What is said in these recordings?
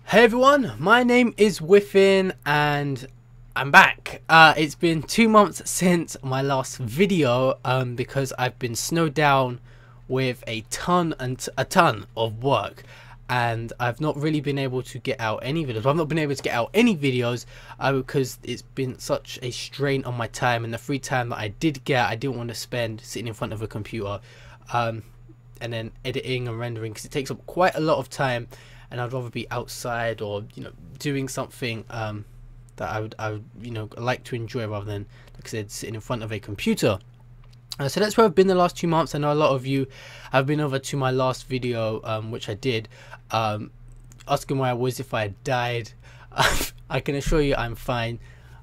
Hey everyone, my name is Whiffen and I'm back. It's been 2 months since my last video because I've been snowed down with a ton of work and I've not really been able to get out any videos. I've not been able to get out any videos because it's been such a strain on my time, and the free time that I did get I didn't want to spend sitting in front of a computer and then editing and rendering, because it takes up quite a lot of time. And I'd rather be outside or doing something that I would like to enjoy, rather than, like I said, sitting in front of a computer. So that's where I've been the last 2 months. I know a lot of you have been over to my last video, which I did, asking where I was, if I had died. I can assure you I'm fine.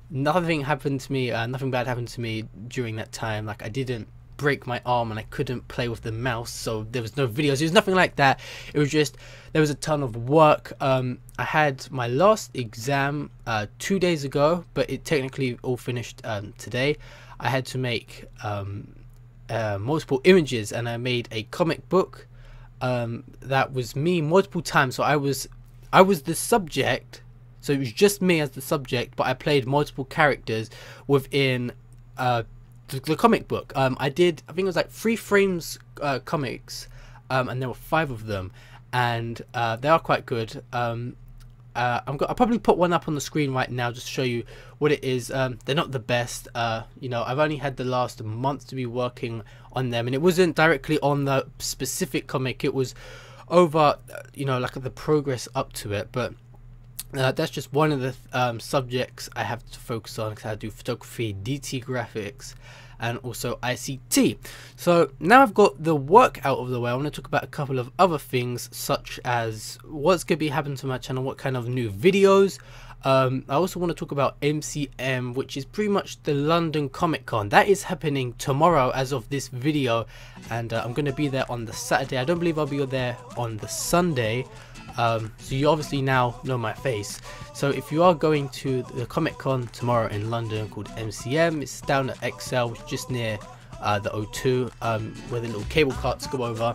Nothing happened to me. Nothing bad happened to me during that time. Like, I didn't break my arm and I couldn't play with the mouse, so there was no videos. It was nothing like that. It was just there was a ton of work. I had my last exam 2 days ago, but it technically all finished today. I had to make multiple images, and I made a comic book that was me multiple times. So I was the subject, so it was just me as the subject, but I played multiple characters within the comic book. I think it was like 3 frames comics, and there were 5 of them, and they are quite good. I'll probably put one up on the screen right now just to show you what it is. They're not the best. I've only had the last month to be working on them, and it wasn't directly on the specific comic. It was over like the progress up to it, but that's just one of the subjects I have to focus on, because I do photography, DT graphics, and also ICT. So now I've got the work out of the way, I want to talk about a couple of other things, such as what's going to be happening to my channel, what kind of new videos. I also want to talk about MCM, which is pretty much the London Comic Con. That is happening tomorrow as of this video, and I'm going to be there on the Saturday. I don't believe I'll be there on the Sunday. So you obviously now know my face. So if you are going to the Comic Con tomorrow in London, called MCM, it's down at XL, which is just near the O2, where the little cable carts go over.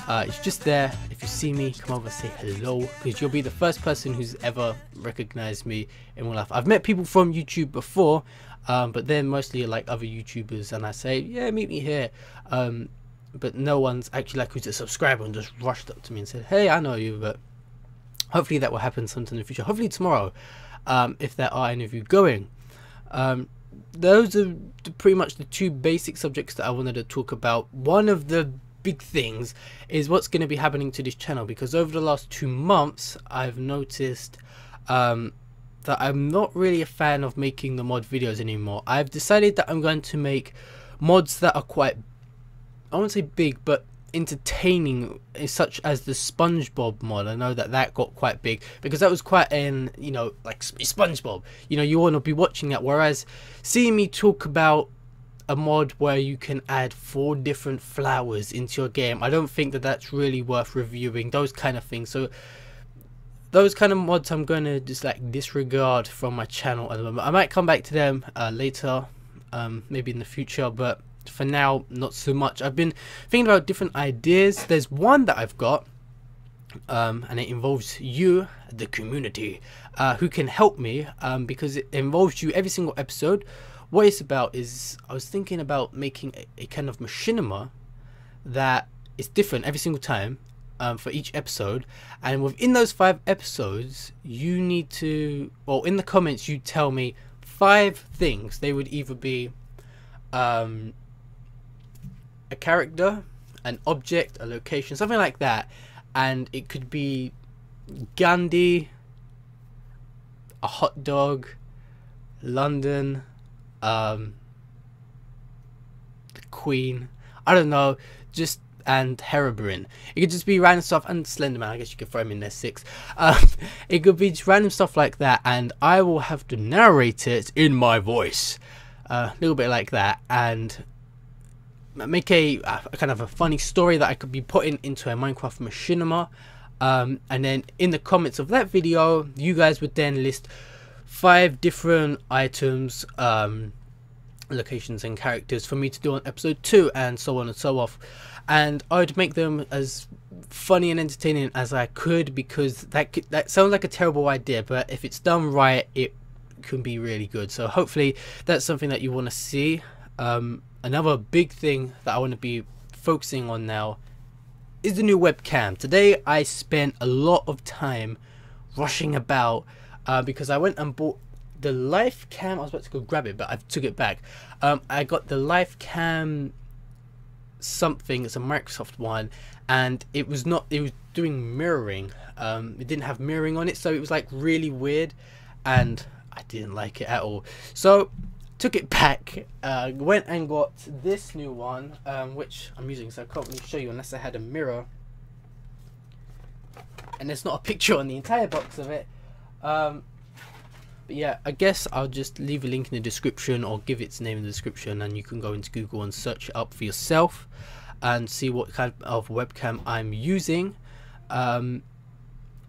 It's just there. If you see me, come over, say hello, because you'll be the first person who's ever recognized me in real life. I've met people from YouTube before, but they're mostly like other YouTubers, and I say, yeah, meet me here. But no one's actually like who's a subscriber and just rushed up to me and said, hey, I know you. But hopefully that will happen sometime in the future, hopefully tomorrow, if there are any of you going. Those are pretty much the 2 basic subjects that I wanted to talk about. One of the big things is what's going to be happening to this channel, because over the last 2 months I've noticed that I'm not really a fan of making the mod videos anymore. I've decided that I'm going to make mods that are quite, I won't say big, but entertaining, such as the SpongeBob mod. I know that got quite big because that was quite an, like SpongeBob, you want to be watching that. Whereas seeing me talk about a mod where you can add 4 different flowers into your game, I don't think that that's really worth reviewing, those kind of things. So those kind of mods I'm going to just like disregard from my channel at the moment. I might come back to them later, maybe in the future, but for now not so much. I've been thinking about different ideas. There's one that I've got, and it involves you, the community, who can help me, because it involves you every single episode. What it's about is, I was thinking about making a kind of machinima that is different every single time, for each episode, and within those 5 episodes you need to, well, in the comments you tell me 5 things. They would either be a character, an object, a location, something like that, and it could be Gandhi, a hot dog, London, the Queen, I don't know, just, and Herobrine. It could just be random stuff, and Slenderman, I guess you could throw him in there 6. It could be just random stuff like that, and I will have to narrate it in my voice, a little bit like that, and make a kind of a funny story that I could be putting into a Minecraft machinima, and then in the comments of that video you guys would then list 5 different items, locations and characters for me to do on episode 2, and so on and so off. and I would make them as funny and entertaining as I could, because that sounds like a terrible idea, but if it's done right, it can be really good. So hopefully that's something that you want to see. Another big thing that I want to be focusing on now is the new webcam. Today I spent a lot of time rushing about because I went and bought the life cam. I was about to go grab it, but I took it back. I got the life cam something. It's a Microsoft one, and it was doing mirroring. It didn't have mirroring on it, so it was like really weird, and I didn't like it at all. So took it back, went and got this new one, which I'm using, so I can't really show you unless I had a mirror, and there's not a picture on the entire box of it. But yeah, I guess I'll just leave a link in the description, or give its name in the description, and you can go into Google and search it up for yourself and see what kind of webcam I'm using.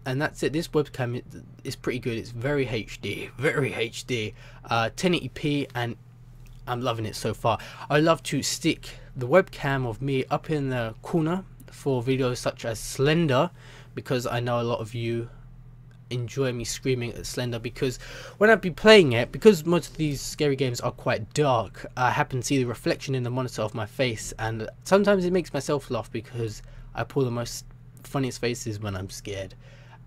And that's it. This webcam is pretty good. It's very HD, 1080p, and I'm loving it so far. I love to stick the webcam of me up in the corner for videos such as Slender, because I know a lot of you enjoy me screaming at Slender, because when I be playing it, because most of these scary games are quite dark, I happen to see the reflection in the monitor of my face, and sometimes it makes myself laugh because I pull the most funniest faces when I'm scared.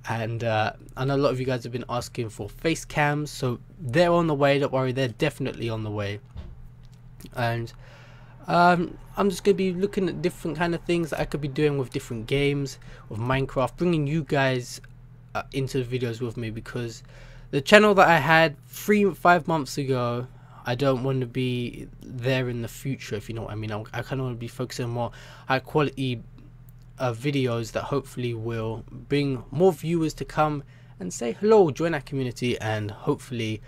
And I know a lot of you guys have been asking for face cams, so they're on the way. Don't worry, they're definitely on the way. And I'm just going to be looking at different kind of things that I could be doing with different games, with Minecraft, bringing you guys into the videos with me, because the channel that I had 3-5 months ago, I don't want to be there in the future, if you know what I mean. I kind of want to be focusing on more high quality videos that hopefully will bring more viewers to come and say hello, join our community, and hopefully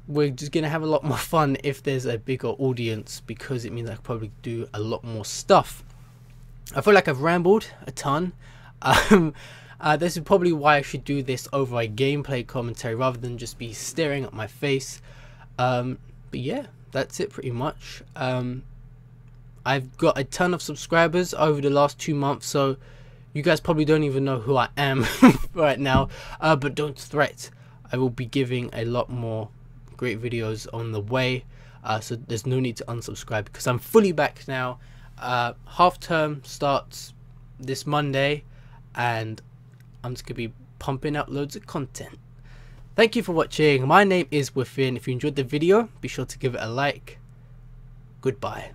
we're just gonna have a lot more fun if there's a bigger audience, because it means I could probably do a lot more stuff. I feel like I've rambled a ton. This is probably why I should do this over a gameplay commentary rather than just be staring at my face. But yeah, that's it pretty much. I've got a ton of subscribers over the last 2 months, so you guys probably don't even know who I am right now, but don't fret, I will be giving a lot more great videos on the way, so there's no need to unsubscribe, because I'm fully back now. Half term starts this Monday, and I'm just gonna be pumping out loads of content. Thank you for watching. My name is Whiffen. If you enjoyed the video, be sure to give it a like. Goodbye.